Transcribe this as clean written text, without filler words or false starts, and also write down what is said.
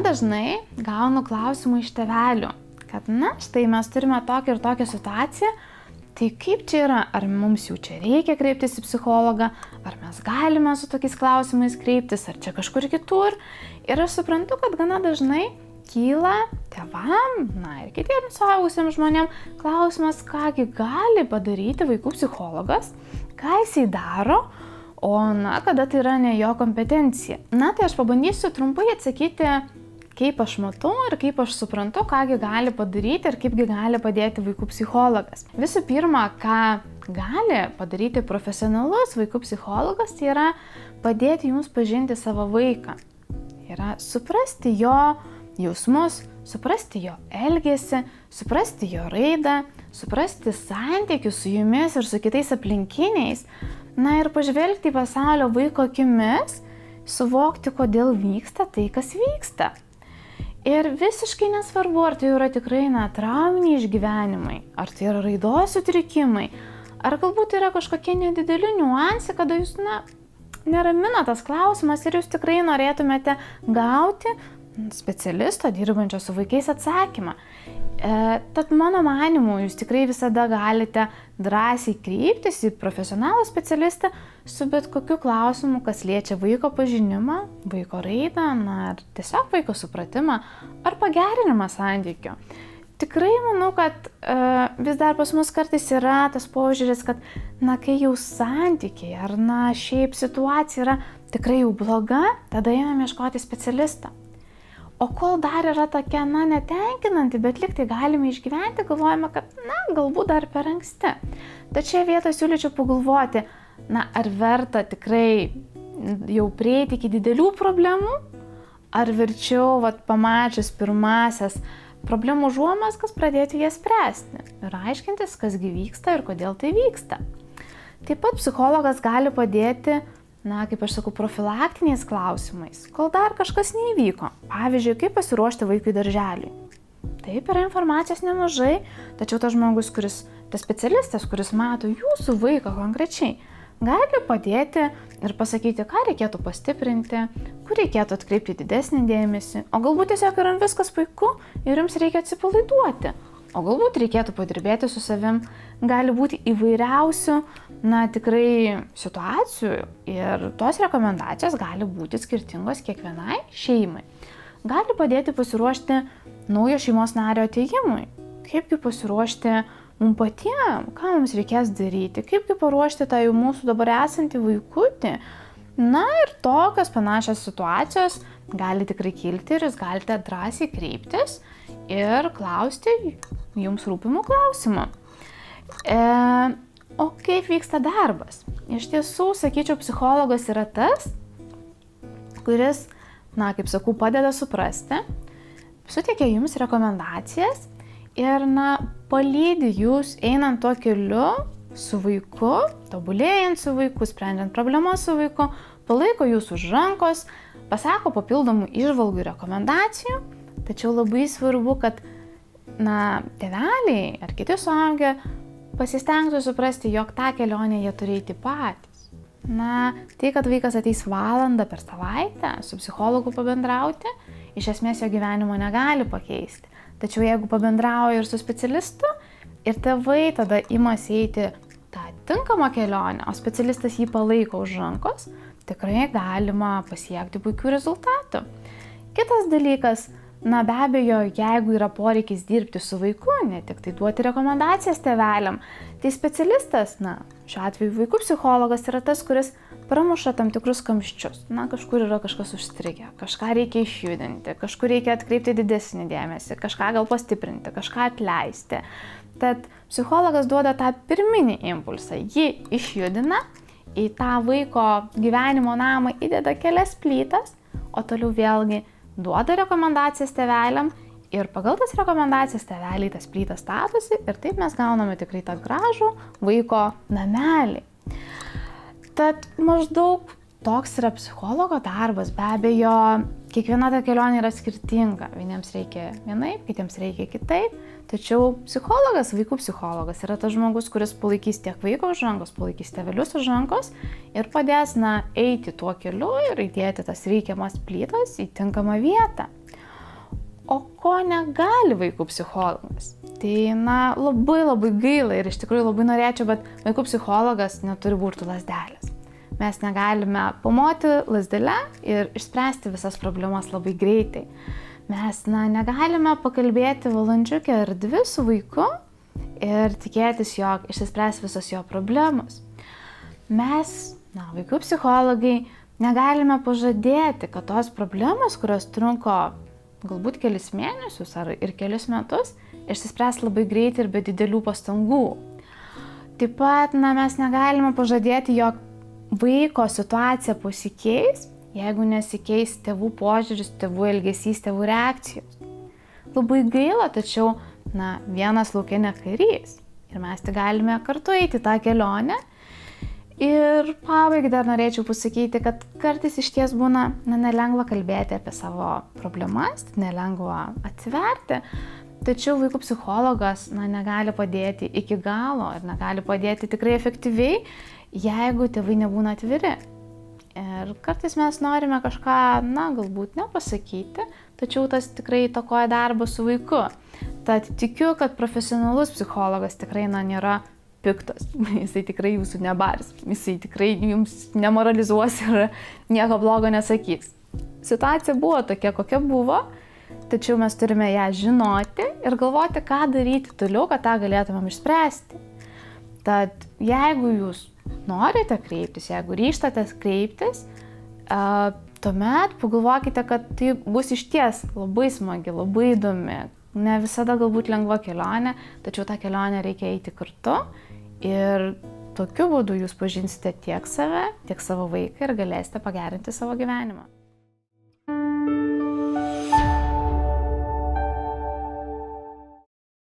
dažnai gaunu klausimų iš tėvelių, kad na, štai mes turime tokią ir tokią situaciją, tai kaip čia yra, ar mums jau čia reikia kreiptis į psichologą, ar mes galime su tokiais klausimais kreiptis, ar čia kažkur kitur. Ir aš suprantu, kad gana dažnai kyla tėvam, na ir kitiems suaugusiems žmonėms klausimas, kągi gali padaryti vaikų psichologas, ką jisai daro, o na, kada tai yra ne jo kompetencija. Na, tai aš pabandysiu trumpai atsakyti, kaip aš matau ir kaip aš suprantu, kągi gali padaryti ir kaipgi gali padėti vaikų psichologas. Visų pirma, ką gali padaryti profesionalus vaikų psichologas, tai yra padėti jums pažinti savo vaiką. Yra suprasti jo jausmus, suprasti jo elgesį, suprasti jo raidą, suprasti santykius su jumis ir su kitais aplinkiniais. Na ir pažvelgti į pasaulio vaiko akimis, suvokti, kodėl vyksta tai, kas vyksta. Ir visiškai nesvarbu, ar tai yra tikrai trauminiai išgyvenimai, ar tai yra raidos sutrikimai, ar galbūt yra kažkokie nedideli niuansai, kada jūs, neramina tas klausimas ir jūs tikrai norėtumėte gauti specialisto dirbančio su vaikais atsakymą. Tad mano manymu, jūs tikrai visada galite drąsiai kreiptis į profesionalų specialistą su bet kokiu klausimu, kas liečia vaiko pažinimą, vaiko raidą, ar tiesiog vaiko supratimą, ar pagerinimą santykio. Tikrai manau, kad vis dar pas mus kartais yra tas požiūris, kad kai jau santykiai ar šiaip situacija yra tikrai jau bloga, tada einame ieškoti specialistą. O kol dar yra tokia, netenkinanti, bet liktai galime išgyventi, galvojame, kad, galbūt dar per anksti. Tačiau vietoj siūlyčiau pagalvoti, ar verta tikrai jau prieiti iki didelių problemų, ar verčiau, pamačius pirmasias problemų užuomazgas, pradėti jas spręsti ir aiškintis, kasgi vyksta ir kodėl tai vyksta. Taip pat psichologas gali padėti, kaip aš sakau, profilaktiniais klausimais, kol dar kažkas neįvyko. Pavyzdžiui, kaip pasiruošti vaikui darželiui. Taip, yra informacijos nemažai, tačiau tas žmogus, tas specialistas, kuris mato jūsų vaiką konkrečiai, gali padėti ir pasakyti, ką reikėtų pastiprinti, kur reikėtų atkreipti didesnį dėmesį, o galbūt tiesiog yra viskas puiku ir jums reikia atsipalaiduoti. O galbūt reikėtų padirbėti su savim, gali būti įvairiausių, tikrai situacijų ir tos rekomendacijos gali būti skirtingos kiekvienai šeimai. Gali padėti pasiruošti naujo šeimos nario atėjimui, kaipgi pasiruošti mums patiems, ką mums reikės daryti, kaipgi paruošti tą jau mūsų dabar esantį vaikutį. Ir tokios panašios situacijos gali tikrai kilti ir jūs galite drąsiai kreiptis ir klausti jums rūpimų klausimų. O kaip vyksta darbas? Iš tiesų, sakyčiau, psichologas yra tas, kuris, kaip sakau, padeda suprasti, suteikia jums rekomendacijas ir, palydi jūs einant tuo keliu su vaiku, tobulėjant su vaiku, sprendžiant problemas su vaiku, palaiko jūs už rankos, pasako papildomų įžvalgų ir rekomendacijų, tačiau labai svarbu, kad tėveliai ar kiti suaugę pasistengtų suprasti, jog tą kelionę jie turi eiti patys. Tai, kad vaikas ateis valandą per savaitę su psichologu pabendrauti, iš esmės jo gyvenimo negali pakeisti. Tačiau jeigu pabendrauja ir su specialistu, ir tėvai tada imasi eiti tą tinkamą kelionę, o specialistas jį palaiko už rankos, tikrai galima pasiekti puikių rezultatų. Kitas dalykas, be abejo, jeigu yra poreikis dirbti su vaiku, ne tik tai duoti rekomendacijas tėveliam, tai specialistas, šiuo atveju vaikų psichologas yra tas, kuris pramuša tam tikrus kamščius. Kažkur yra kažkas užstrigę, kažką reikia išjudinti, kažkur reikia atkreipti didesnį dėmesį, kažką gal pastiprinti, kažką atleisti. Tad psichologas duoda tą pirminį impulsą, jį išjudina, į tą vaiko gyvenimo namą įdeda kelias plytas, o toliau vėlgi duoda rekomendacijas tėveliam ir pagal tas rekomendacijas tėveliai tas plytas statosi ir taip mes gauname tikrai tą gražų vaiko namelį. Tad maždaug toks yra psichologo darbas. Be abejo, kiekviena ta kelionė yra skirtinga. Vieniems reikia vienaip, kitiems reikia kitaip. Tačiau psichologas, vaikų psichologas yra tas žmogus, kuris palaikys tiek vaiko už rankos, palaikys tėvelius už rankos ir padės eiti tuo keliu ir įdėti tas reikiamas plytas į tinkamą vietą. o ko negali vaikų psichologas? Tai, labai gaila ir iš tikrųjų labai norėčiau, bet vaikų psichologas neturi burtų lazdelės. Mes negalime pamoti lazdele ir išspręsti visas problemas labai greitai. Mes, negalime pakalbėti valandžiukę ar 2 su vaiku ir tikėtis, jog išsispręs visos jo problemos. Mes, vaikų psichologai, negalime pažadėti, kad tos problemos, kurios trunko galbūt kelis mėnesius ar ir kelis metus, išsispręs labai greitai ir be didelių pastangų. Taip pat, mes negalime pažadėti, jog vaiko situacija pasikeis, jeigu nesikeis tėvų požiūris, tėvų elgesys, tėvų reakcijos. Labai gaila, tačiau, vienas lauke ne karys. Ir mes tik galime kartu eiti tą kelionę. Ir pabaigai dar norėčiau pasakyti, kad kartais iš ties būna nelengva kalbėti apie savo problemas, nelengva atsiverti, tačiau vaikų psichologas negali padėti iki galo ir negali padėti tikrai efektyviai, jeigu tėvai nebūna atviri. Ir kartais mes norime kažką, galbūt nepasakyti, tačiau tas tikrai įtakoja darbą su vaiku. Tad tikiu, kad profesionalus psichologas tikrai nėra piktas, jisai tikrai jūsų nebars, jisai tikrai jums nemoralizuos ir nieko blogo nesakys. Situacija buvo tokia, kokia buvo, tačiau mes turime ją žinoti ir galvoti, ką daryti toliau, kad tą galėtumėm išspręsti. Tad jeigu jūs norite kreiptis, jeigu ryžtatės kreiptis, tuomet pagalvokite, kad tai bus išties labai smagi, labai įdomi, ne visada galbūt lengva kelionė, tačiau tą kelionę reikia eiti kartu ir tokiu būdu jūs pažinsite tiek save, tiek savo vaiką ir galėsite pagerinti savo gyvenimą.